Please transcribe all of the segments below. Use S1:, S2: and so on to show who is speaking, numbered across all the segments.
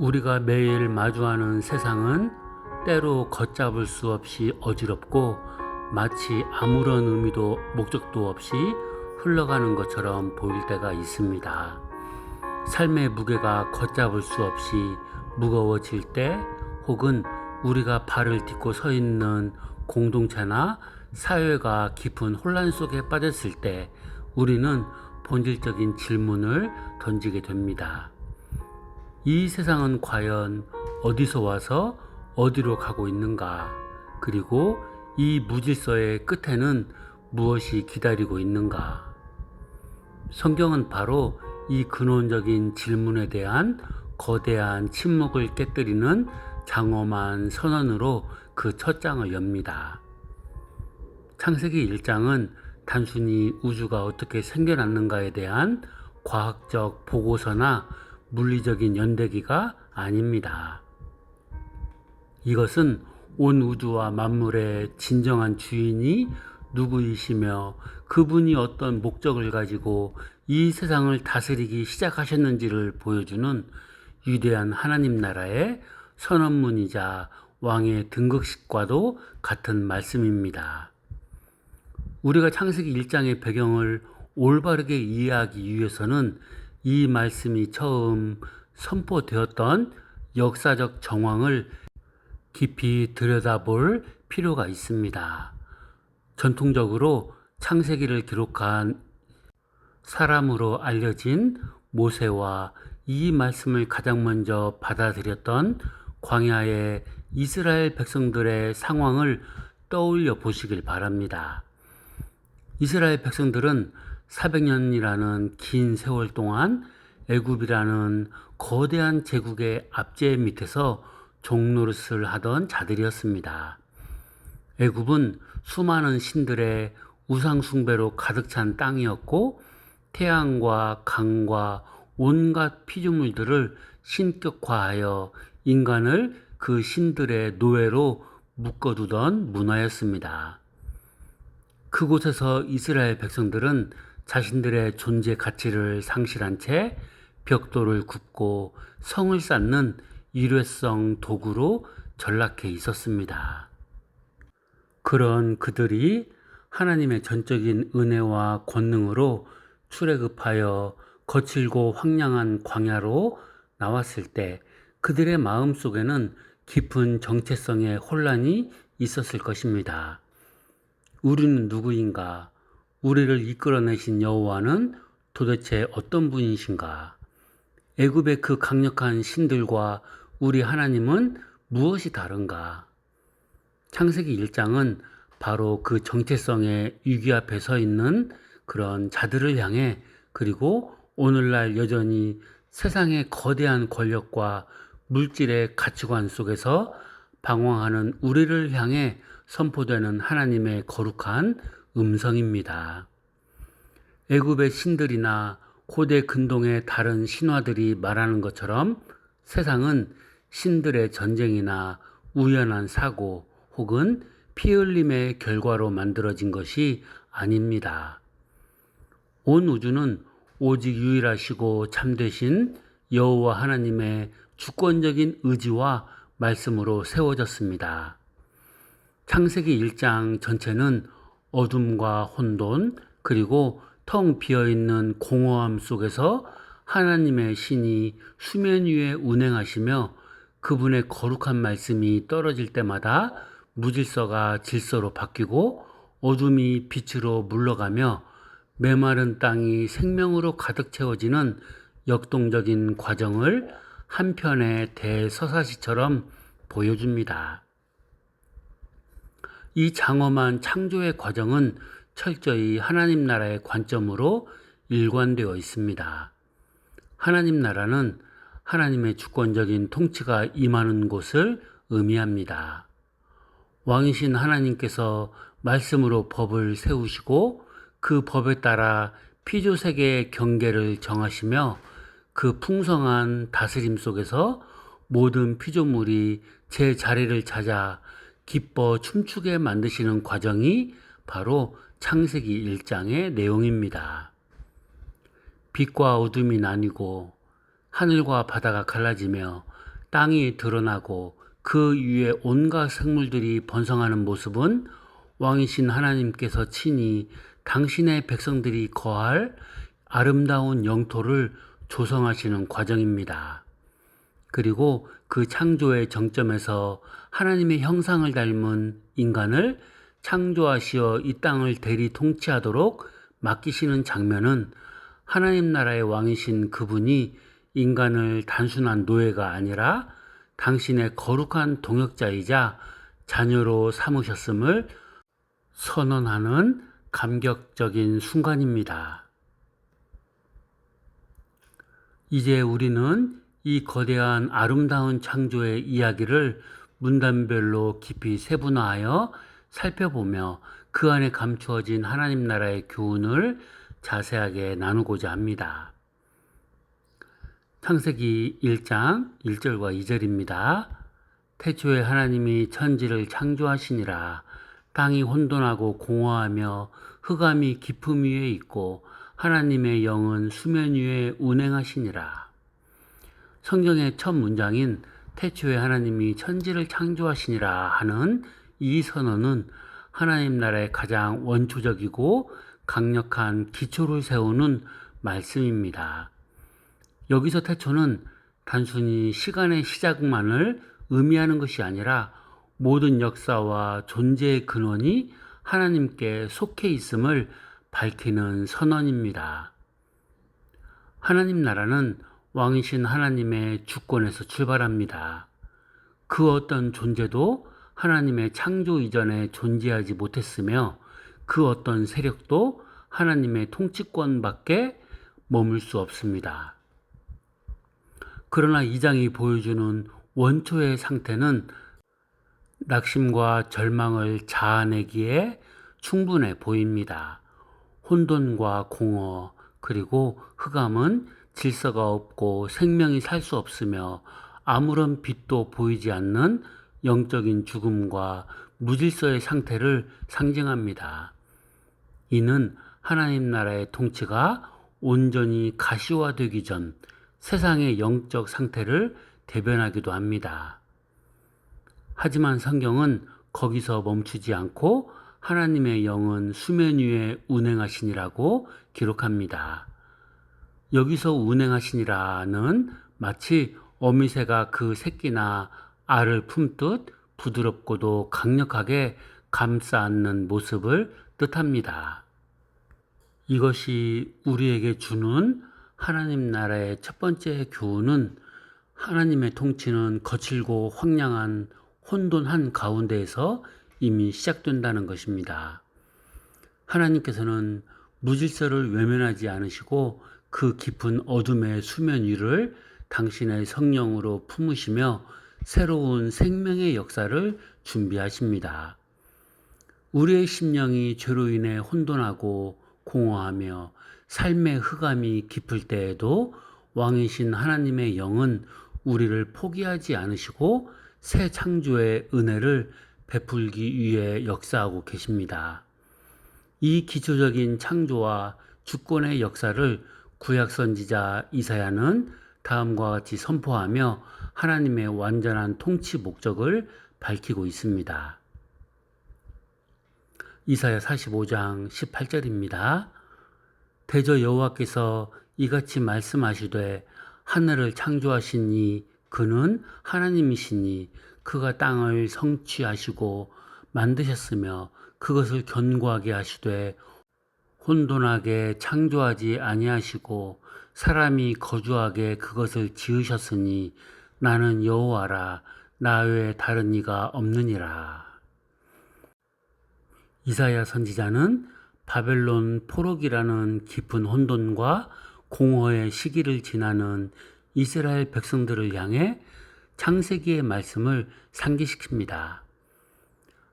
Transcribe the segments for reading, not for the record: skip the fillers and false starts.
S1: 우리가 매일 마주하는 세상은 때로 걷잡을 수 없이 어지럽고 마치 아무런 의미도 목적도 없이 흘러가는 것처럼 보일 때가 있습니다. 삶의 무게가 걷잡을 수 없이 무거워질 때, 혹은 우리가 발을 딛고 서 있는 공동체나 사회가 깊은 혼란 속에 빠졌을 때 우리는 본질적인 질문을 던지게 됩니다. 이 세상은 과연 어디서 와서 어디로 가고 있는가? 그리고 이 무질서의 끝에는 무엇이 기다리고 있는가? 성경은 바로 이 근원적인 질문에 대한 거대한 침묵을 깨뜨리는 장엄한 선언으로 그 첫 장을 엽니다. 창세기 1장은 단순히 우주가 어떻게 생겨났는가에 대한 과학적 보고서나 물리적인 연대기가 아닙니다. 이것은 온 우주와 만물의 진정한 주인이 누구이시며 그분이 어떤 목적을 가지고 이 세상을 다스리기 시작하셨는지를 보여주는 위대한 하나님 나라의 선언문이자 왕의 등극식과도 같은 말씀입니다. 우리가 창세기 1장의 배경을 올바르게 이해하기 위해서는 이 말씀이 처음 선포되었던 역사적 정황을 깊이 들여다볼 필요가 있습니다. 전통적으로 창세기를 기록한 사람으로 알려진 모세와 이 말씀을 가장 먼저 받아들였던 광야의 이스라엘 백성들의 상황을 떠올려 보시길 바랍니다. 이스라엘 백성들은 400년이라는 긴 세월 동안 애굽이라는 거대한 제국의 압제 밑에서 종노릇을 하던 자들이었습니다. 애굽은 수많은 신들의 우상 숭배로 가득 찬 땅이었고, 태양과 강과 온갖 피조물들을 신격화하여 인간을 그 신들의 노예로 묶어두던 문화였습니다. 그곳에서 이스라엘 백성들은 자신들의 존재 가치를 상실한 채 벽돌을 굽고 성을 쌓는 일회성 도구로 전락해 있었습니다. 그런 그들이 하나님의 전적인 은혜와 권능으로 출애굽하여 거칠고 황량한 광야로 나왔을 때 그들의 마음 속에는 깊은 정체성의 혼란이 있었을 것입니다. 우리는 누구인가? 우리를 이끌어내신 여호와는 도대체 어떤 분이신가? 애굽의 그 강력한 신들과 우리 하나님은 무엇이 다른가? 창세기 1장은 바로 그 정체성의 위기 앞에 서 있는 그런 자들을 향해, 그리고 오늘날 여전히 세상의 거대한 권력과 물질의 가치관 속에서 방황하는 우리를 향해 선포되는 하나님의 거룩한 음성입니다. 애굽의 신들이나 고대 근동의 다른 신화들이 말하는 것처럼 세상은 신들의 전쟁이나 우연한 사고 혹은 피 흘림의 결과로 만들어진 것이 아닙니다. 온 우주는 오직 유일하시고 참되신 여호와 하나님의 주권적인 의지와 말씀으로 세워졌습니다. 창세기 1장 전체는 어둠과 혼돈, 그리고 텅 비어있는 공허함 속에서 하나님의 신이 수면 위에 운행하시며 그분의 거룩한 말씀이 떨어질 때마다 무질서가 질서로 바뀌고 어둠이 빛으로 물러가며 메마른 땅이 생명으로 가득 채워지는 역동적인 과정을 한편의 대서사시처럼 보여줍니다. 이 장엄한 창조의 과정은 철저히 하나님 나라의 관점으로 일관되어 있습니다. 하나님 나라는 하나님의 주권적인 통치가 임하는 곳을 의미합니다. 왕이신 하나님께서 말씀으로 법을 세우시고 그 법에 따라 피조세계의 경계를 정하시며 그 풍성한 다스림 속에서 모든 피조물이 제 자리를 찾아 기뻐 춤추게 만드시는 과정이 바로 창세기 1장의 내용입니다. 빛과 어둠이 나뉘고 하늘과 바다가 갈라지며 땅이 드러나고 그 위에 온갖 생물들이 번성하는 모습은 왕이신 하나님께서 친히 당신의 백성들이 거할 아름다운 영토를 조성하시는 과정입니다. 그리고 그 창조의 정점에서 하나님의 형상을 닮은 인간을 창조하시어 이 땅을 대리 통치하도록 맡기시는 장면은 하나님 나라의 왕이신 그분이 인간을 단순한 노예가 아니라 당신의 거룩한 동역자이자 자녀로 삼으셨음을 선언하는 감격적인 순간입니다. 이제 우리는 이 거대한 아름다운 창조의 이야기를 문단별로 깊이 세분화하여 살펴보며 그 안에 감추어진 하나님 나라의 교훈을 자세하게 나누고자 합니다. 창세기 1장 1절과 2절입니다. 태초에 하나님이 천지를 창조하시니라. 땅이 혼돈하고 공허하며 흑암이 깊음 위에 있고 하나님의 영은 수면 위에 운행하시니라. 성경의 첫 문장인 태초에 하나님이 천지를 창조하시니라 하는 이 선언은 하나님 나라의 가장 원초적이고 강력한 기초를 세우는 말씀입니다. 여기서 태초는 단순히 시간의 시작만을 의미하는 것이 아니라 모든 역사와 존재의 근원이 하나님께 속해 있음을 밝히는 선언입니다. 하나님 나라는 왕이신 하나님의 주권에서 출발합니다. 그 어떤 존재도 하나님의 창조 이전에 존재하지 못했으며 그 어떤 세력도 하나님의 통치권 밖에 머물 수 없습니다. 그러나 이 장이 보여주는 원초의 상태는 낙심과 절망을 자아내기에 충분해 보입니다. 혼돈과 공허 그리고 흑암은 질서가 없고 생명이 살 수 없으며 아무런 빛도 보이지 않는 영적인 죽음과 무질서의 상태를 상징합니다. 이는 하나님 나라의 통치가 온전히 가시화되기 전 세상의 영적 상태를 대변하기도 합니다. 하지만 성경은 거기서 멈추지 않고 하나님의 영은 수면 위에 운행하시니라고 기록합니다. 여기서 운행하시니라는 마치 어미새가 그 새끼나 알을 품듯 부드럽고도 강력하게 감싸 안는 모습을 뜻합니다. 이것이 우리에게 주는 하나님 나라의 첫 번째 교훈은 하나님의 통치는 거칠고 황량한 혼돈한 가운데에서 이미 시작된다는 것입니다. 하나님께서는 무질서를 외면하지 않으시고 그 깊은 어둠의 수면 위를 당신의 성령으로 품으시며 새로운 생명의 역사를 준비하십니다. 우리의 심령이 죄로 인해 혼돈하고 공허하며 삶의 흑암이 깊을 때에도 왕이신 하나님의 영은 우리를 포기하지 않으시고 새 창조의 은혜를 베풀기 위해 역사하고 계십니다. 이 기초적인 창조와 주권의 역사를 구약 선지자 이사야는 다음과 같이 선포하며 하나님의 완전한 통치 목적을 밝히고 있습니다. 이사야 45장 18절입니다. 대저 여호와께서 이같이 말씀하시되 하늘을 창조하시니 그는 하나님이시니 그가 땅을 성취하시고 만드셨으며 그것을 견고하게 하시되 혼돈하게 창조하지 아니하시고 사람이 거주하게 그것을 지으셨으니 나는 여호와라 나 외에 다른 이가 없느니라. 이사야 선지자는 바벨론 포로기라는 깊은 혼돈과 공허의 시기를 지나는 이스라엘 백성들을 향해 창세기의 말씀을 상기시킵니다.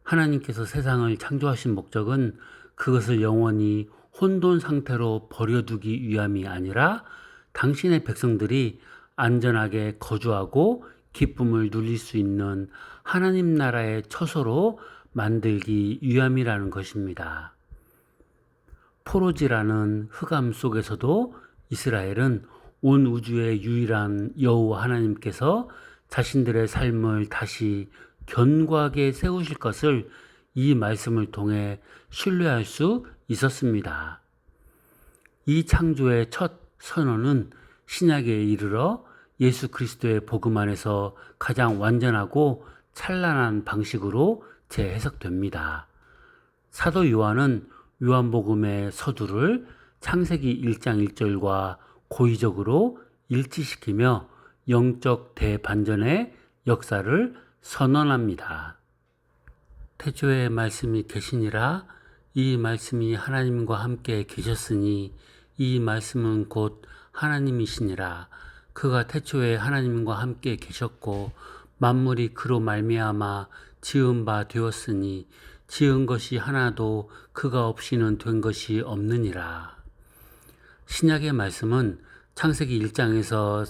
S1: 하나님께서 세상을 창조하신 목적은 그것을 영원히 혼돈 상태로 버려두기 위함이 아니라 당신의 백성들이 안전하게 거주하고 기쁨을 누릴 수 있는 하나님 나라의 처소로 만들기 위함이라는 것입니다. 포로지라는 흑암 속에서도 이스라엘은 온 우주의 유일한 여호와 하나님께서 자신들의 삶을 다시 견고하게 세우실 것을 이 말씀을 통해 신뢰할 수 있었습니다. 이 창조의 첫 선언은 신약에 이르러 예수 그리스도의 복음 안에서 가장 완전하고 찬란한 방식으로 재해석됩니다. 사도 요한은 요한복음의 서두를 창세기 1장 1절과 고의적으로 일치시키며 영적 대반전의 역사를 선언합니다. 태초에 말씀이 계시니라. 이 말씀이 하나님과 함께 계셨으니 이 말씀은 곧 하나님이시니라. 그가 태초에 하나님과 함께 계셨고 만물이 그로 말미암아 지은 바 되었으니 지은 것이 하나도 그가 없이는 된 것이 없느니라. 신약의 말씀은 창세기 1장에서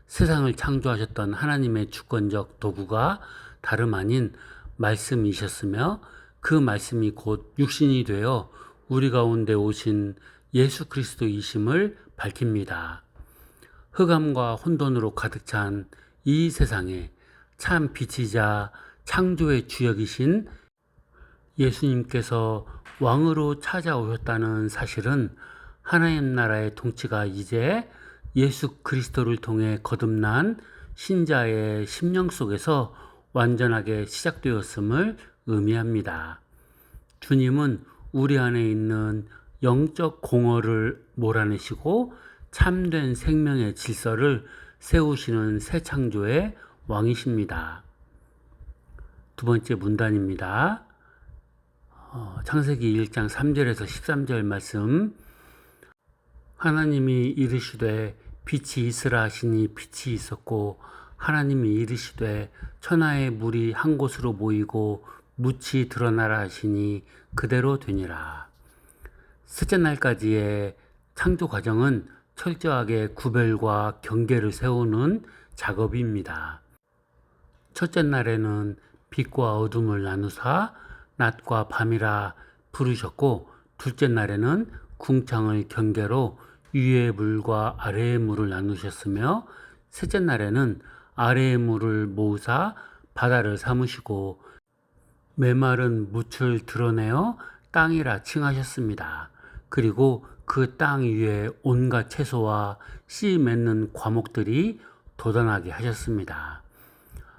S1: 세상을 창조하셨던 하나님의 주권적 도구가 다름 아닌 말씀이셨으며 그 말씀이 곧 육신이 되어 우리 가운데 오신 예수 그리스도이심을 밝힙니다. 흑암과 혼돈으로 가득 찬 이 세상에 참 빛이자 창조의 주역이신 예수님께서 왕으로 찾아오셨다는 사실은 하나님 나라의 통치가 이제 예수 그리스도를 통해 거듭난 신자의 심령 속에서 완전하게 시작되었음을 의미합니다. 주님은 우리 안에 있는 영적 공허를 몰아내시고 참된 생명의 질서를 세우시는 새 창조의 왕이십니다. 두 번째 문단입니다. 창세기 1장 3절에서 13절 말씀. 하나님이 이르시되 빛이 있으라 하시니 빛이 있었고 하나님이 이르시되 천하의 물이 한 곳으로 모이고 묻이 드러나라 하시니 그대로 되니라. 셋째 날까지의 창조 과정은 철저하게 구별과 경계를 세우는 작업입니다. 첫째 날에는 빛과 어둠을 나누사 낮과 밤이라 부르셨고 둘째 날에는 궁창을 경계로 위의 물과 아래의 물을 나누셨으며 셋째 날에는 아래의 물을 모으사 바다를 삼으시고 메마른 묻을 드러내어 땅이라 칭하셨습니다. 그리고 그 땅 위에 온갖 채소와 씨 맺는 과목들이 돋아나게 하셨습니다.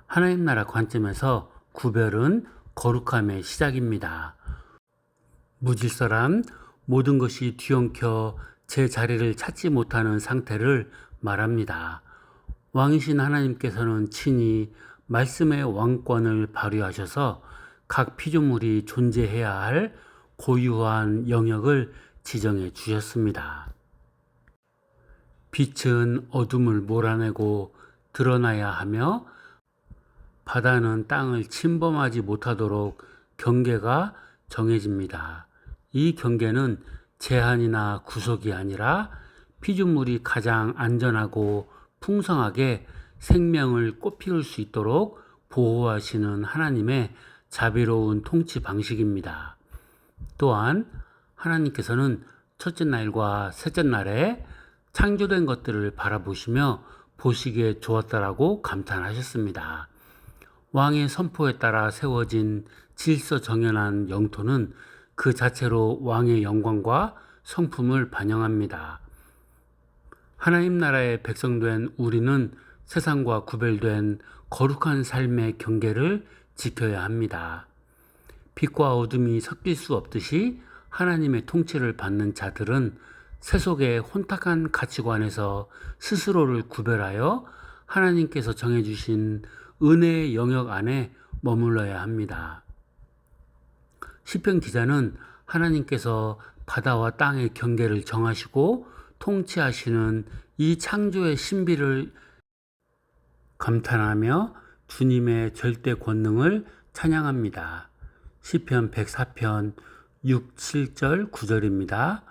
S1: 하나님 나라 관점에서 구별은 거룩함의 시작입니다. 무질서란 모든 것이 뒤엉켜 제 자리를 찾지 못하는 상태를 말합니다. 왕이신 하나님께서는 친히 말씀의 왕권을 발휘하셔서 각 피조물이 존재해야 할 고유한 영역을 지정해 주셨습니다. 빛은 어둠을 몰아내고 드러나야 하며 바다는 땅을 침범하지 못하도록 경계가 정해집니다. 이 경계는 제한이나 구속이 아니라 피조물이 가장 안전하고 풍성하게 생명을 꽃피울 수 있도록 보호하시는 하나님의 자비로운 통치 방식입니다. 또한 하나님께서는 첫째 날과 셋째 날에 창조된 것들을 바라보시며 보시기에 좋았다라고 감탄하셨습니다. 왕의 선포에 따라 세워진 질서정연한 영토는 그 자체로 왕의 영광과 성품을 반영합니다. 하나님 나라의 백성된 우리는 세상과 구별된 거룩한 삶의 경계를 지켜야 합니다. 빛과 어둠이 섞일 수 없듯이 하나님의 통치를 받는 자들은 세속의 혼탁한 가치관에서 스스로를 구별하여 하나님께서 정해주신 은혜의 영역 안에 머물러야 합니다. 시편 기자는 하나님께서 바다와 땅의 경계를 정하시고 통치하시는 이 창조의 신비를 감탄하며 주님의 절대 권능을 찬양합니다. 시편 104편 6, 7절, 9절입니다.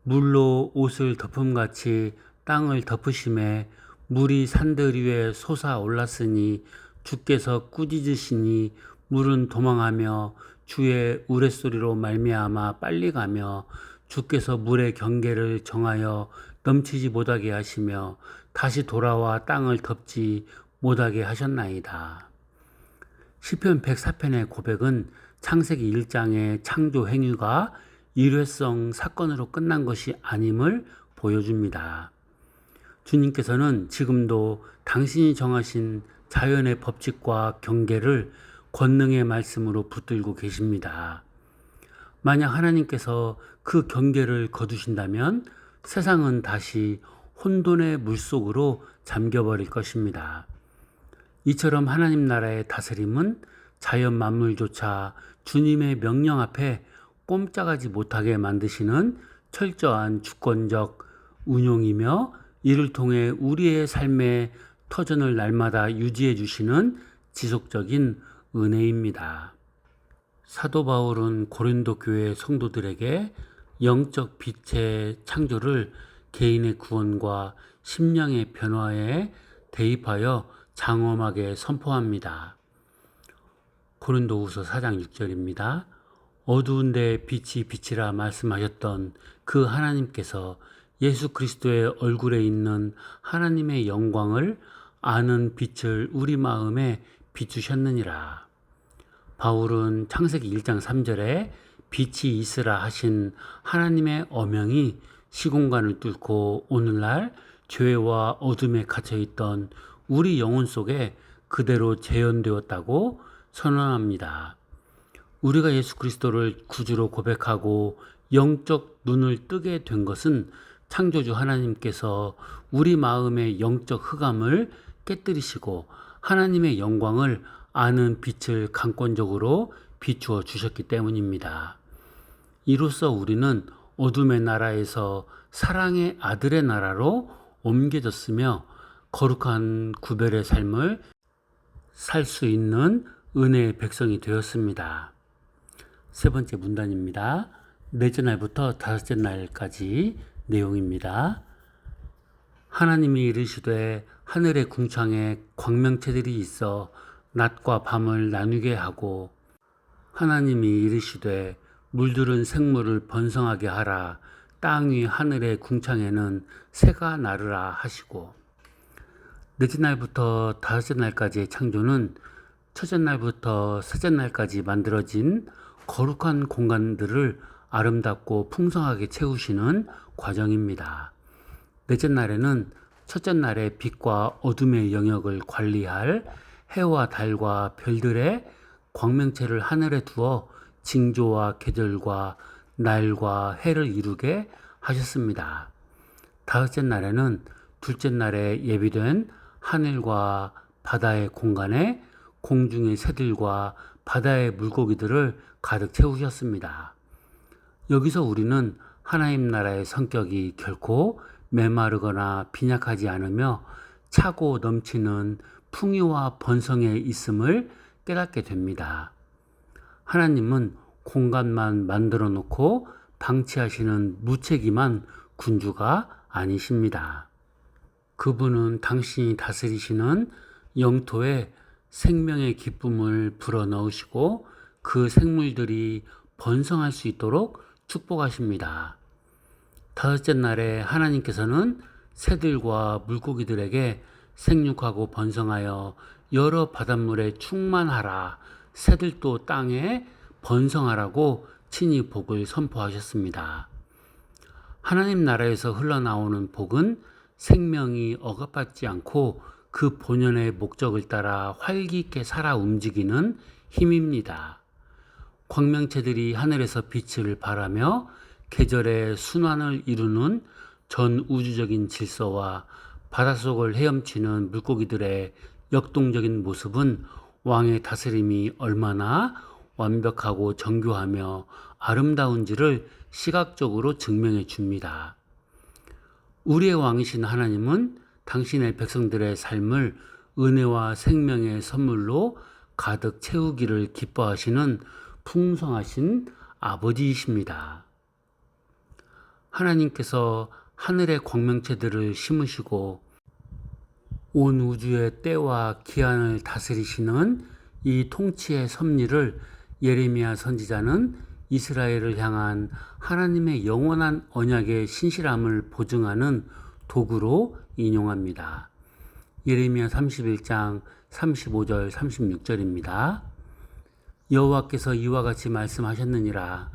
S1: 물로 옷을 덮음같이 땅을 덮으심에 물이 산들 위에 솟아올랐으니 주께서 꾸짖으시니 물은 도망하며 주의 우레소리로 말미암아 빨리 가며 주께서 물의 경계를 정하여 넘치지 못하게 하시며 다시 돌아와 땅을 덮지 못하게 하셨나이다. 시편 104편의 고백은 창세기 1장의 창조 행위가 일회성 사건으로 끝난 것이 아님을 보여줍니다. 주님께서는 지금도 당신이 정하신 자연의 법칙과 경계를 권능의 말씀으로 붙들고 계십니다. 만약 하나님께서 그 경계를 거두신다면 세상은 다시 혼돈의 물속으로 잠겨버릴 것입니다. 이처럼 하나님 나라의 다스림은 자연 만물조차 주님의 명령 앞에 꼼짝하지 못하게 만드시는 철저한 주권적 운용이며 이를 통해 우리의 삶의 터전을 날마다 유지해 주시는 지속적인 은혜입니다. 사도 바울은 고린도 교회 성도들에게 영적 빛의 창조를 개인의 구원과 심령의 변화에 대입하여 장엄하게 선포합니다. 고린도후서 4장 6절입니다. 어두운데 빛이 빛이라 말씀하셨던 그 하나님께서 예수 그리스도의 얼굴에 있는 하나님의 영광을 아는 빛을 우리 마음에 비추셨느니라. 바울은 창세기 1장 3절에 빛이 있으라 하신 하나님의 어명이 시공간을 뚫고 오늘날 죄와 어둠에 갇혀있던 우리 영혼 속에 그대로 재현되었다고 선언합니다. 우리가 예수 그리스도를 구주로 고백하고 영적 눈을 뜨게 된 것은 창조주 하나님께서 우리 마음의 영적 흑암을 깨뜨리시고 하나님의 영광을 아는 빛을 강권적으로 비추어 주셨기 때문입니다. 이로써 우리는 어둠의 나라에서 사랑의 아들의 나라로 옮겨졌으며 거룩한 구별의 삶을 살 수 있는 은혜의 백성이 되었습니다. 세 번째 문단입니다. 넷째 날부터 다섯째 날까지 내용입니다. 하나님이 이르시되 하늘의 궁창에 광명체들이 있어 낮과 밤을 나누게 하고 하나님이 이르시되 물들은 생물을 번성하게 하라. 땅 위 하늘의 궁창에는 새가 나르라 하시고 넷째 날부터 다섯째 날까지의 창조는 첫째 날부터 셋째 날까지 만들어진 거룩한 공간들을 아름답고 풍성하게 채우시는 과정입니다. 넷째 날에는 첫째 날의 빛과 어둠의 영역을 관리할 해와 달과 별들의 광명체를 하늘에 두어 징조와 계절과 날과 해를 이루게 하셨습니다. 다섯째 날에는 둘째 날에 예비된 하늘과 바다의 공간에 공중의 새들과 바다의 물고기들을 가득 채우셨습니다. 여기서 우리는 하나님 나라의 성격이 결코 메마르거나 빈약하지 않으며 차고 넘치는 풍요와 번성에 있음을 깨닫게 됩니다. 하나님은 공간만 만들어 놓고 방치하시는 무책임한 군주가 아니십니다. 그분은 당신이 다스리시는 영토에 생명의 기쁨을 불어넣으시고 그 생물들이 번성할 수 있도록 축복하십니다. 다섯째 날에 하나님께서는 새들과 물고기들에게 생육하고 번성하여 여러 바닷물에 충만하라, 새들도 땅에 번성하라고 친히 복을 선포하셨습니다. 하나님 나라에서 흘러나오는 복은 생명이 억압받지 않고 그 본연의 목적을 따라 활기있게 살아 움직이는 힘입니다. 광명체들이 하늘에서 빛을 발하며 계절의 순환을 이루는 전 우주적인 질서와 바닷속을 헤엄치는 물고기들의 역동적인 모습은 왕의 다스림이 얼마나 완벽하고 정교하며 아름다운지를 시각적으로 증명해 줍니다. 우리의 왕이신 하나님은 당신의 백성들의 삶을 은혜와 생명의 선물로 가득 채우기를 기뻐하시는 풍성하신 아버지이십니다. 하나님께서 하늘의 광명체들을 심으시고 온 우주의 때와 기한을 다스리시는 이 통치의 섭리를 예레미야 선지자는 이스라엘을 향한 하나님의 영원한 언약의 신실함을 보증하는 도구로 인용합니다. 예레미야 31장 35절 36절입니다. 여호와께서 이와 같이 말씀하셨느니라.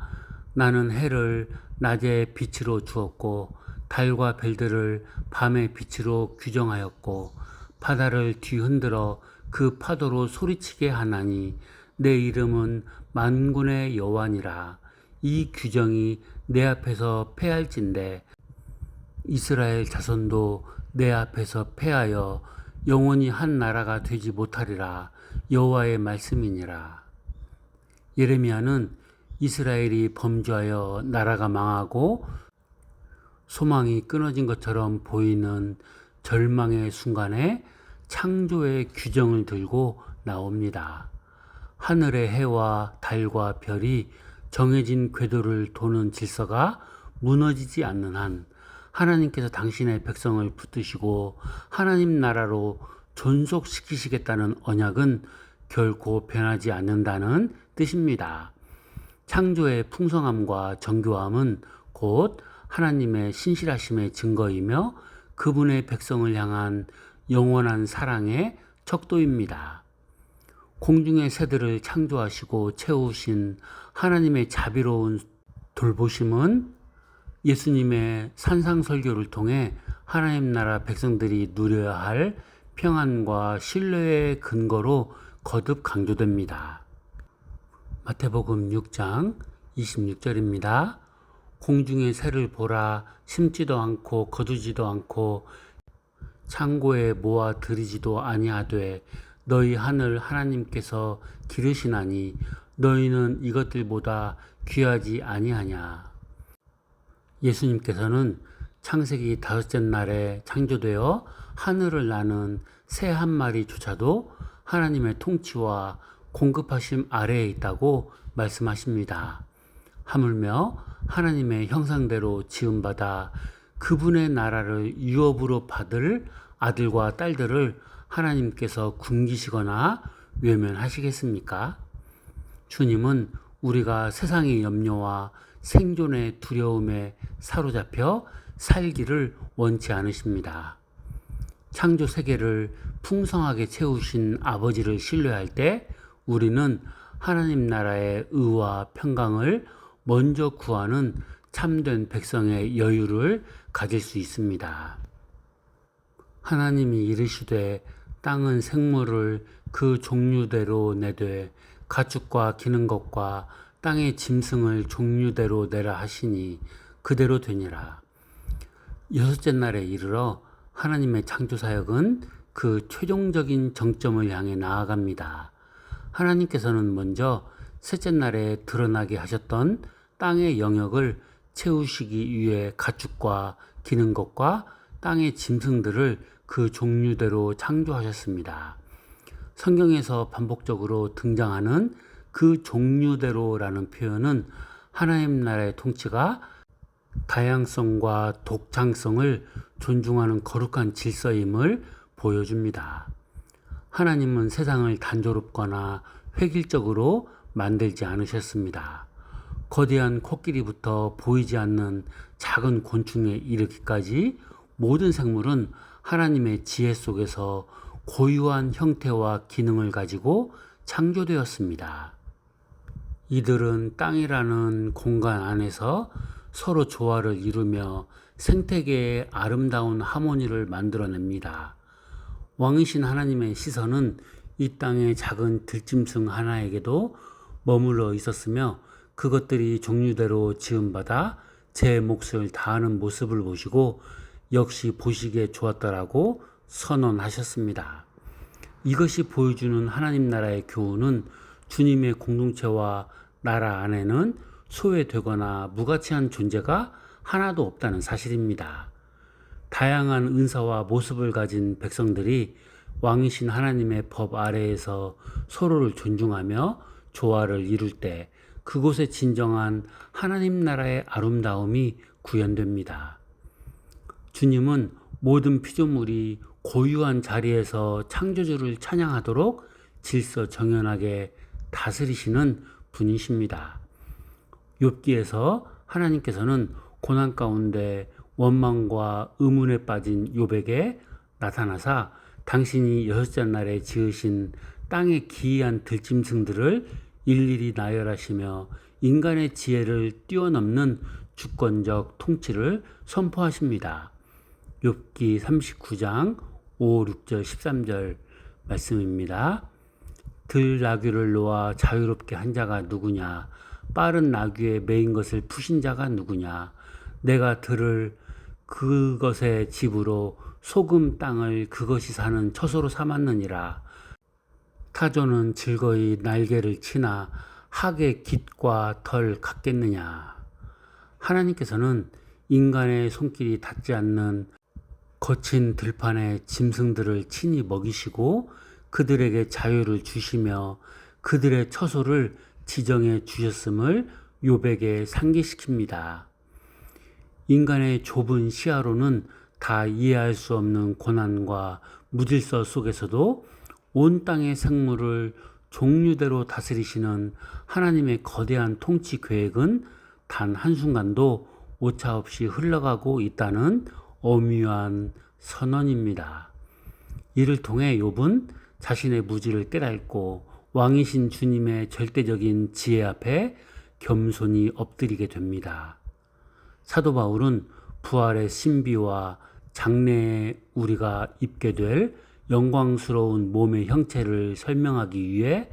S1: 나는 해를 낮의 빛으로 주었고 달과 별들을 밤의 빛으로 규정하였고 바다를 뒤흔들어 그 파도로 소리치게 하나니 내 이름은 만군의 여호와니라. 이 규정이 내 앞에서 패할진대 이스라엘 자손도 내 앞에서 패하여 영원히 한 나라가 되지 못하리라. 여호와의 말씀이니라. 예레미야는 이스라엘이 범죄하여 나라가 망하고 소망이 끊어진 것처럼 보이는 절망의 순간에 창조의 규정을 들고 나옵니다. 하늘의 해와 달과 별이 정해진 궤도를 도는 질서가 무너지지 않는 한 하나님께서 당신의 백성을 붙드시고 하나님 나라로 존속시키시겠다는 언약은 결코 변하지 않는다는 뜻입니다. 창조의 풍성함과 정교함은 곧 하나님의 신실하심의 증거이며 그분의 백성을 향한 영원한 사랑의 척도입니다. 공중의 새들을 창조하시고 채우신 하나님의 자비로운 돌보심은 예수님의 산상설교를 통해 하나님 나라 백성들이 누려야 할 평안과 신뢰의 근거로 거듭 강조됩니다. 마태복음 6장 26절입니다. 공중의 새를 보라. 심지도 않고 거두지도 않고 창고에 모아 들이지도 아니하되 너희 하늘 하나님께서 기르시나니 너희는 이것들보다 귀하지 아니하냐. 예수님께서는 창세기 다섯째 날에 창조되어 하늘을 나는 새 한 마리조차도 하나님의 통치와 공급하심 아래에 있다고 말씀하십니다. 하물며 하나님의 형상대로 지음받아 그분의 나라를 유업으로 받을 아들과 딸들을 하나님께서 굶기시거나 외면하시겠습니까? 주님은 우리가 세상의 염려와 생존의 두려움에 사로잡혀 살기를 원치 않으십니다. 창조 세계를 풍성하게 채우신 아버지를 신뢰할 때 우리는 하나님 나라의 의와 평강을 먼저 구하는 참된 백성의 여유를 가질 수 있습니다. 하나님이 이르시되 땅은 생물을 그 종류대로 내되 가축과 기는 것과 땅의 짐승을 종류대로 내라 하시니 그대로 되니라. 여섯째 날에 이르러 하나님의 창조사역은 그 최종적인 정점을 향해 나아갑니다. 하나님께서는 먼저 셋째 날에 드러나게 하셨던 땅의 영역을 채우시기 위해 가축과 기는 것과 땅의 짐승들을 그 종류대로 창조하셨습니다. 성경에서 반복적으로 등장하는 그 종류대로라는 표현은 하나님 나라의 통치가 다양성과 독창성을 존중하는 거룩한 질서임을 보여줍니다. 하나님은 세상을 단조롭거나 획일적으로 만들지 않으셨습니다. 거대한 코끼리부터 보이지 않는 작은 곤충에 이르기까지 모든 생물은 하나님의 지혜 속에서 고유한 형태와 기능을 가지고 창조되었습니다. 이들은 땅이라는 공간 안에서 서로 조화를 이루며 생태계의 아름다운 하모니를 만들어냅니다. 왕이신 하나님의 시선은 이 땅의 작은 들짐승 하나에게도 머물러 있었으며 그것들이 종류대로 지음받아 제 몫을 다하는 모습을 보시고 역시 보시기에 좋았다라고 선언하셨습니다. 이것이 보여주는 하나님 나라의 교훈은 주님의 공동체와 나라 안에는 소외되거나 무가치한 존재가 하나도 없다는 사실입니다. 다양한 은사와 모습을 가진 백성들이 왕이신 하나님의 법 아래에서 서로를 존중하며 조화를 이룰 때 그곳에 진정한 하나님 나라의 아름다움이 구현됩니다. 주님은 모든 피조물이 고유한 자리에서 창조주를 찬양하도록 질서정연하게 다스리시는 분이십니다. 욥기에서 하나님께서는 고난 가운데 원망과 의문에 빠진 욥에게 나타나사 당신이 여섯째 날에 지으신 땅의 기이한 들짐승들을 일일이 나열하시며 인간의 지혜를 뛰어넘는 주권적 통치를 선포하십니다. 욥기 39장 5, 6절, 13절 말씀입니다. 들 나귀를 놓아 자유롭게 한 자가 누구냐? 빠른 나귀에 매인 것을 푸신 자가 누구냐? 내가 들을 그것의 집으로 소금 땅을 그것이 사는 처소로 삼았느니라. 타조는 즐거이 날개를 치나 학의 깃과 덜 같겠느냐. 하나님께서는 인간의 손길이 닿지 않는 거친 들판의 짐승들을 친히 먹이시고 그들에게 자유를 주시며 그들의 처소를 지정해 주셨음을 욥에게 상기시킵니다. 인간의 좁은 시야로는 다 이해할 수 없는 고난과 무질서 속에서도 온 땅의 생물을 종류대로 다스리시는 하나님의 거대한 통치 계획은 단 한순간도 오차없이 흘러가고 있다는 엄유한 선언입니다. 이를 통해 욥은 자신의 무지를 깨닫고 왕이신 주님의 절대적인 지혜 앞에 겸손히 엎드리게 됩니다. 사도 바울은 부활의 신비와 장래에 우리가 입게 될 영광스러운 몸의 형체를 설명하기 위해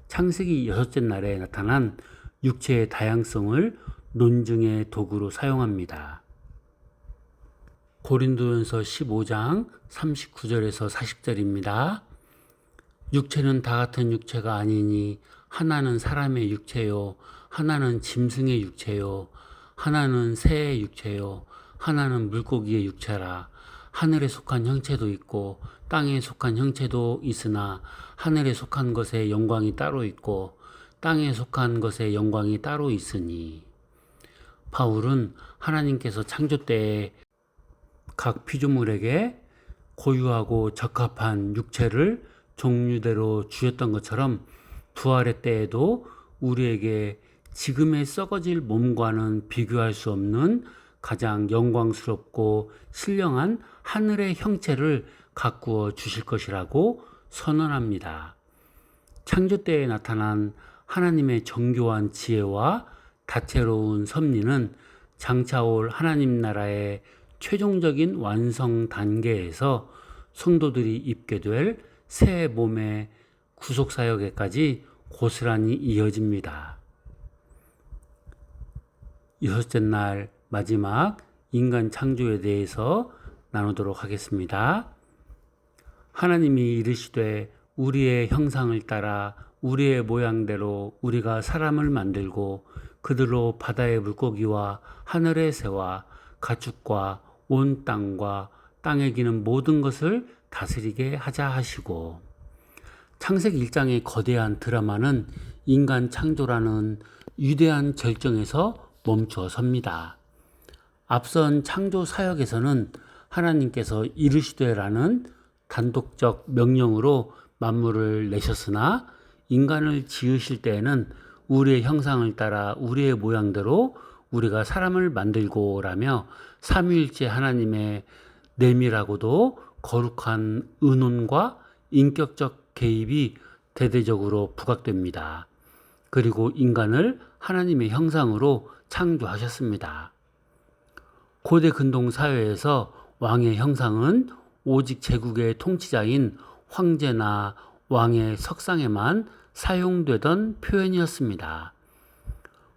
S1: 창세기 6째 날에 나타난 육체의 다양성을 논증의 도구로 사용합니다. 고린도전서 15장 39절에서 40절입니다. 육체는 다 같은 육체가 아니니 하나는 사람의 육체요, 하나는 짐승의 육체요, 하나는 새의 육체요, 하나는 물고기의 육체라. 하늘에 속한 형체도 있고 땅에 속한 형체도 있으나 하늘에 속한 것의 영광이 따로 있고 땅에 속한 것의 영광이 따로 있으니. 바울은 하나님께서 창조 때에 각 피조물에게 고유하고 적합한 육체를 종류대로 주셨던 것처럼 부활의 때에도 우리에게 지금의 썩어질 몸과는 비교할 수 없는 가장 영광스럽고 신령한 하늘의 형체를 가꾸어 주실 것이라고 선언합니다. 창조 때에 나타난 하나님의 정교한 지혜와 다채로운 섭리는 장차올 하나님 나라의 최종적인 완성 단계에서 성도들이 입게 될 새 몸의 구속사역에까지 고스란히 이어집니다. 여섯째 날 마지막 인간 창조에 대해서 나누도록 하겠습니다. 하나님이 이르시되 우리의 형상을 따라 우리의 모양대로 우리가 사람을 만들고 그들로 바다의 물고기와 하늘의 새와 가축과 온 땅과 땅에 기는 모든 것을 다스리게 하자 하시고. 창세기 1장의 거대한 드라마는 인간 창조라는 위대한 결정에서 멈추어 섭니다. 앞선 창조 사역에서는 하나님께서 이르시되라는 단독적 명령으로 만물을 내셨으나 인간을 지으실 때에는 우리의 형상을 따라 우리의 모양대로 우리가 사람을 만들고라며 삼위일체 하나님의 내밀하고도 거룩한 의논과 인격적 개입이 대대적으로 부각됩니다. 그리고 인간을 하나님의 형상으로 창조하셨습니다. 고대 근동 사회에서 왕의 형상은 오직 제국의 통치자인 황제나 왕의 석상에만 사용되던 표현이었습니다.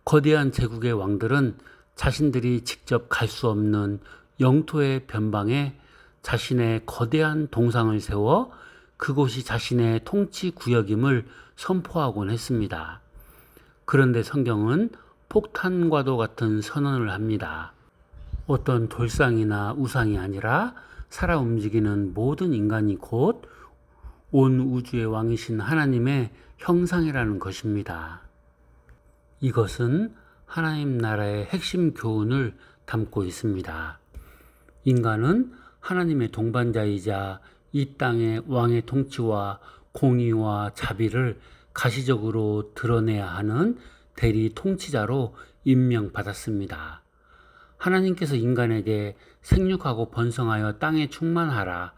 S1: 거대한 제국의 왕들은 자신들이 직접 갈 수 없는 영토의 변방에 자신의 거대한 동상을 세워 그곳이 자신의 통치 구역임을 선포하곤 했습니다. 그런데 성경은 폭탄과도 같은 선언을 합니다. 어떤 돌상이나 우상이 아니라 살아 움직이는 모든 인간이 곧 온 우주의 왕이신 하나님의 형상이라는 것입니다. 이것은 하나님 나라의 핵심 교훈을 담고 있습니다. 인간은 하나님의 동반자이자 이 땅의 왕의 통치와 공의와 자비를 가시적으로 드러내야 하는 대리 통치자로 임명받았습니다. 하나님께서 인간에게 생육하고 번성하여 땅에 충만하라,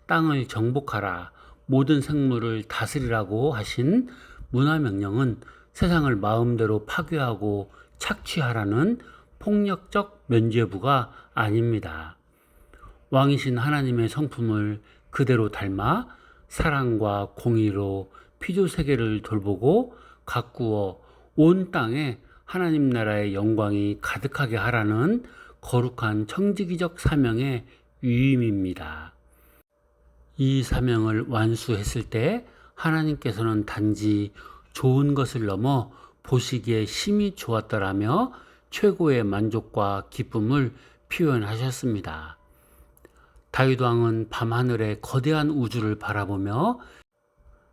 S1: 땅을 정복하라, 모든 생물을 다스리라고 하신 문화명령은 세상을 마음대로 파괴하고 착취하라는 폭력적 면죄부가 아닙니다. 왕이신 하나님의 성품을 그대로 닮아 사랑과 공의로 피조세계를 돌보고 가꾸어 온 땅에 하나님 나라의 영광이 가득하게 하라는 거룩한 청지기적 사명의 위임입니다. 이 사명을 완수했을 때 하나님께서는 단지 좋은 것을 넘어 보시기에 심히 좋았더라며 최고의 만족과 기쁨을 표현하셨습니다. 다윗 왕은 밤하늘의 거대한 우주를 바라보며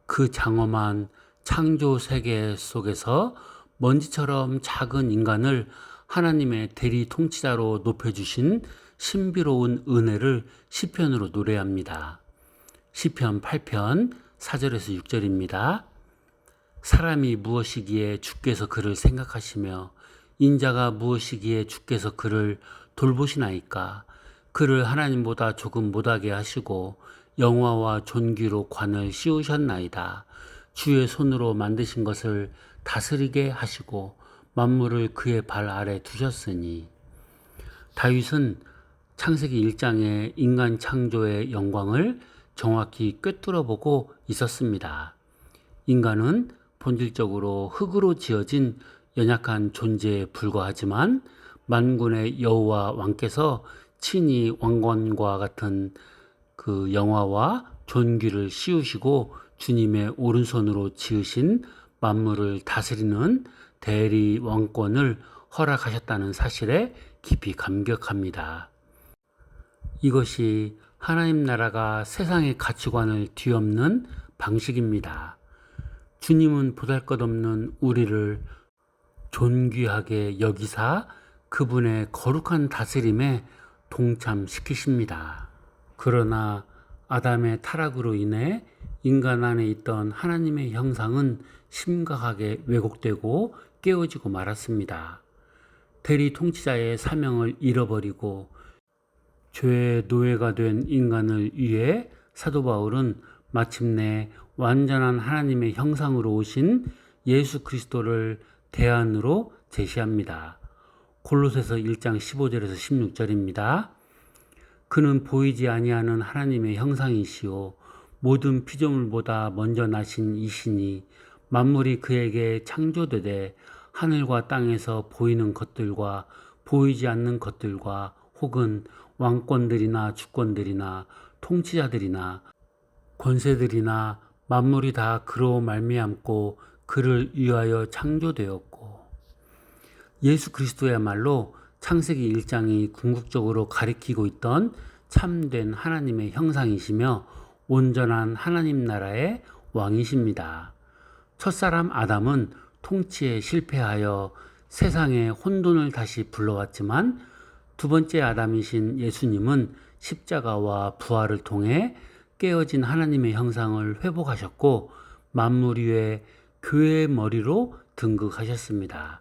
S1: 그 장엄한 창조 세계 속에서 먼지처럼 작은 인간을 하나님의 대리 통치자로 높여주신 신비로운 은혜를 시편으로 노래합니다. 시편 8편 4절에서 6절입니다. 사람이 무엇이기에 주께서 그를 생각하시며 인자가 무엇이기에 주께서 그를 돌보시나이까. 그를 하나님보다 조금 못하게 하시고 영화와 존귀로 관을 씌우셨나이다. 주의 손으로 만드신 것을 다스리게 하시고 만물을 그의 발 아래 두셨으니. 다윗은 창세기 1장의 인간 창조의 영광을 정확히 꿰뚫어 보고 있었습니다. 인간은 본질적으로 흙으로 지어진 연약한 존재에 불과하지만 만군의 여호와 왕께서 친히 왕관과 같은 그 영화와 존귀를 씌우시고 주님의 오른손으로 지으신 만물을 다스리는 대리 왕권을 허락하셨다는 사실에 깊이 감격합니다. 이것이 하나님 나라가 세상의 가치관을 뒤엎는 방식입니다. 주님은 보잘것없는 우리를 존귀하게 여기사 그분의 거룩한 다스림에 동참시키십니다. 그러나 아담의 타락으로 인해 인간 안에 있던 하나님의 형상은 심각하게 왜곡되고 깨어지고 말았습니다. 대리 통치자의 사명을 잃어버리고 죄의 노예가 된 인간을 위해 사도 바울은 마침내 완전한 하나님의 형상으로 오신 예수 그리스도를 대안으로 제시합니다. 골로새서 1장 15절에서 16절입니다. 그는 보이지 아니하는 하나님의 형상이시요 모든 피조물보다 먼저 나신 이시니 만물이 그에게 창조되되 하늘과 땅에서 보이는 것들과 보이지 않는 것들과 혹은 왕권들이나 주권들이나 통치자들이나 권세들이나 만물이 다 그로 말미암고 그를 위하여 창조되었고. 예수 그리스도야말로 창세기 1장이 궁극적으로 가리키고 있던 참된 하나님의 형상이시며 온전한 하나님 나라의 왕이십니다. 첫사람 아담은 통치에 실패하여 세상에 혼돈을 다시 불러왔지만 두 번째 아담이신 예수님은 십자가와 부활을 통해 깨어진 하나님의 형상을 회복하셨고 만물 위에 교회의 머리로 등극하셨습니다.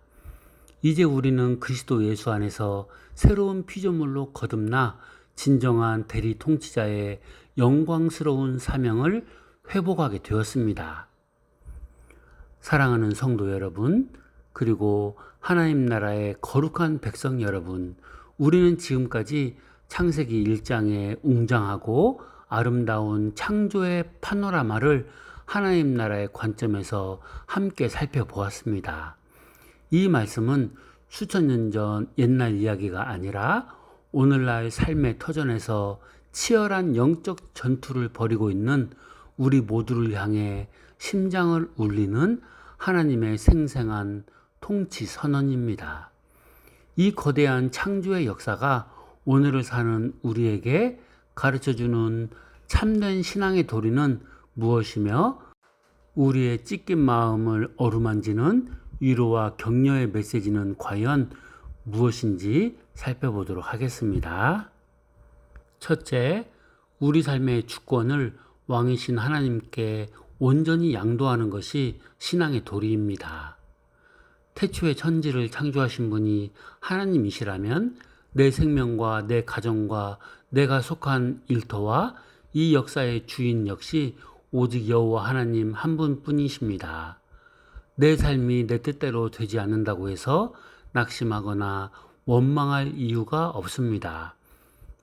S1: 이제 우리는 그리스도 예수 안에서 새로운 피조물로 거듭나 진정한 대리 통치자의 영광스러운 사명을 회복하게 되었습니다. 사랑하는 성도 여러분, 그리고 하나님 나라의 거룩한 백성 여러분, 우리는 지금까지 창세기 1장의 웅장하고 아름다운 창조의 파노라마를 하나님 나라의 관점에서 함께 살펴보았습니다. 이 말씀은 수천 년 전 옛날 이야기가 아니라 오늘날 삶의 터전에서 치열한 영적 전투를 벌이고 있는 우리 모두를 향해 심장을 울리는 하나님의 생생한 통치 선언입니다. 이 거대한 창조의 역사가 오늘을 사는 우리에게 가르쳐주는 참된 신앙의 도리는 무엇이며 우리의 찢긴 마음을 어루만지는 위로와 격려의 메시지는 과연 무엇인지 살펴보도록 하겠습니다. 첫째, 우리 삶의 주권을 왕이신 하나님께 온전히 양도하는 것이 신앙의 도리입니다. 태초에 천지를 창조하신 분이 하나님이시라면 내 생명과 내 가정과 내가 속한 일터와 이 역사의 주인 역시 오직 여호와 하나님 한 분뿐이십니다. 내 삶이 내 뜻대로 되지 않는다고 해서 낙심하거나 원망할 이유가 없습니다.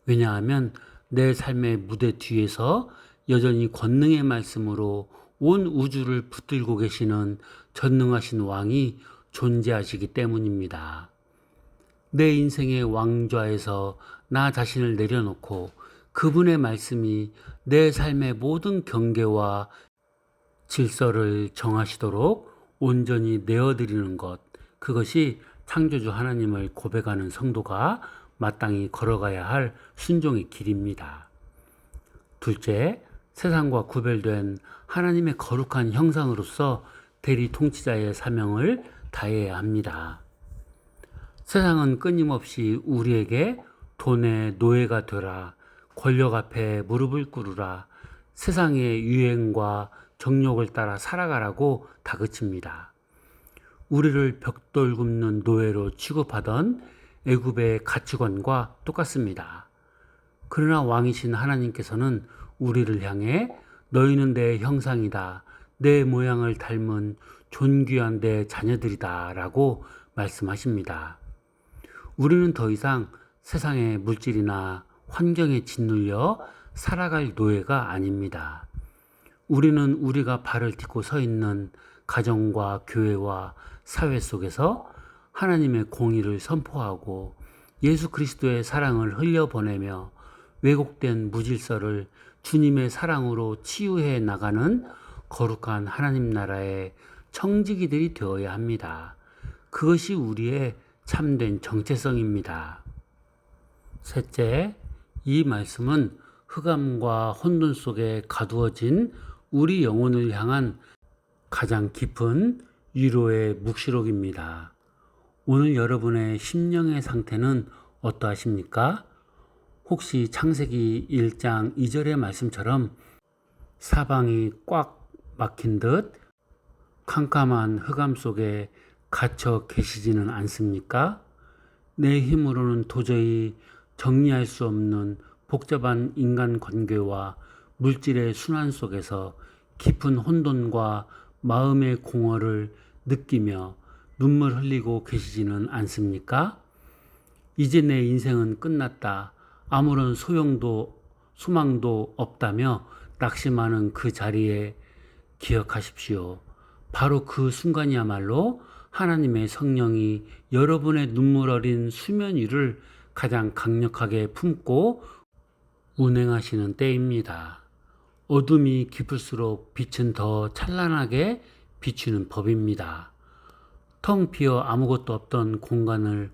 S1: 왜냐하면 내 삶의 무대 뒤에서 여전히 권능의 말씀으로 온 우주를 붙들고 계시는 전능하신 왕이 존재하시기 때문입니다. 내 인생의 왕좌에서 나 자신을 내려놓고 그분의 말씀이 내 삶의 모든 경계와 질서를 정하시도록 온전히 내어드리는 것, 그것이 창조주 하나님을 고백하는 성도가 마땅히 걸어가야 할 순종의 길입니다. 둘째, 세상과 구별된 하나님의 거룩한 형상으로서 대리 통치자의 사명을 다해야 합니다. 세상은 끊임없이 우리에게 돈의 노예가 되라, 권력 앞에 무릎을 꿇으라, 세상의 유행과 정욕을 따라 살아가라고 다그칩니다. 우리를 벽돌 굽는 노예로 취급하던 애굽의 가치관과 똑같습니다. 그러나 왕이신 하나님께서는 우리를 향해 너희는 내 형상이다, 내 모양을 닮은 존귀한 내 자녀들이다 라고 말씀하십니다. 우리는 더 이상 세상의 물질이나 환경에 짓눌려 살아갈 노예가 아닙니다. 우리는 우리가 발을 딛고 서 있는 가정과 교회와 사회 속에서 하나님의 공의를 선포하고 예수 그리스도의 사랑을 흘려보내며 왜곡된 무질서를 주님의 사랑으로 치유해 나가는 거룩한 하나님 나라의 청지기들이 되어야 합니다. 그것이 우리의 참된 정체성입니다. 셋째, 이 말씀은 흑암과 혼돈 속에 가두어진 우리 영혼을 향한 가장 깊은 위로의 묵시록입니다. 오늘 여러분의 심령의 상태는 어떠하십니까? 혹시 창세기 1장 2절의 말씀처럼 사방이 꽉 막힌 듯 캄캄한 흑암 속에 갇혀 계시지는 않습니까? 내 힘으로는 도저히 정리할 수 없는 복잡한 인간 관계와 물질의 순환 속에서 깊은 혼돈과 마음의 공허를 느끼며 눈물 흘리고 계시지는 않습니까? 이제 내 인생은 끝났다. 아무런 소용도 소망도 없다며 낙심하는 그 자리에 기억하십시오. 바로 그 순간이야말로 하나님의 성령이 여러분의 눈물 어린 수면 위를 가장 강력하게 품고 운행하시는 때입니다. 어둠이 깊을수록 빛은 더 찬란하게 비추는 법입니다. 텅 비어 아무것도 없던 공간을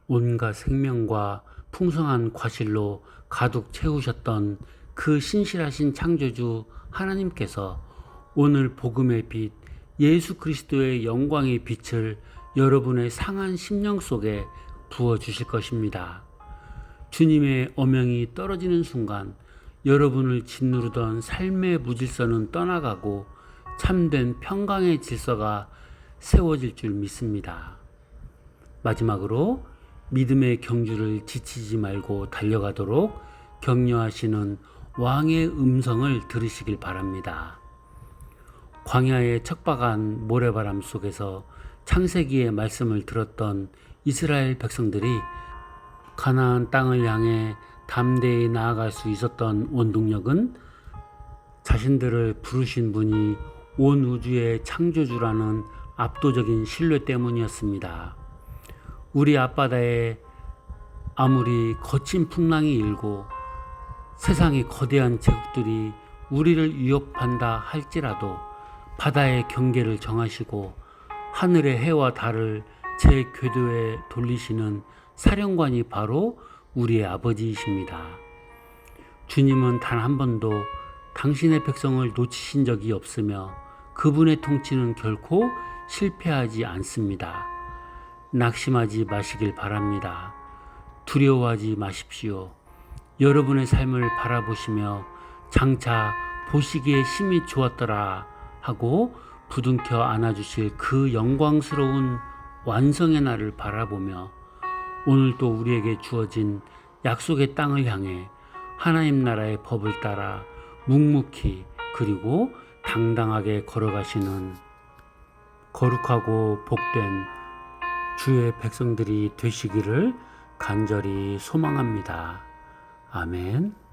S1: 온갖 생명과 풍성한 과실로 가득 채우셨던 그 신실하신 창조주 하나님께서 오늘 복음의 빛, 예수 그리스도의 영광의 빛을 여러분의 상한 심령 속에 부어주실 것입니다. 주님의 어명이 떨어지는 순간 여러분을 짓누르던 삶의 무질서는 떠나가고 참된 평강의 질서가 세워질 줄 믿습니다. 마지막으로 믿음의 경주를 지치지 말고 달려가도록 격려하시는 왕의 음성을 들으시길 바랍니다. 광야의 척박한 모래바람 속에서 창세기의 말씀을 들었던 이스라엘 백성들이 가나안 땅을 향해 담대히 나아갈 수 있었던 원동력은 자신들을 부르신 분이 온 우주의 창조주라는 압도적인 신뢰 때문이었습니다. 우리 앞바다에 아무리 거친 풍랑이 일고 세상의 거대한 제국들이 우리를 위협한다 할지라도 바다의 경계를 정하시고 하늘의 해와 달을 제 궤도에 돌리시는 사령관이 바로 우리의 아버지이십니다. 주님은 단 한 번도 당신의 백성을 놓치신 적이 없으며 그분의 통치는 결코 실패하지 않습니다. 낙심하지 마시길 바랍니다. 두려워하지 마십시오. 여러분의 삶을 바라보시며 장차 보시기에 심히 좋았더라 하고 부둥켜 안아주실 그 영광스러운 완성의 날을 바라보며 오늘도 우리에게 주어진 약속의 땅을 향해 하나님 나라의 법을 따라 묵묵히 그리고 당당하게 걸어가시는 거룩하고 복된 주의 백성들이 되시기를 간절히 소망합니다. 아멘.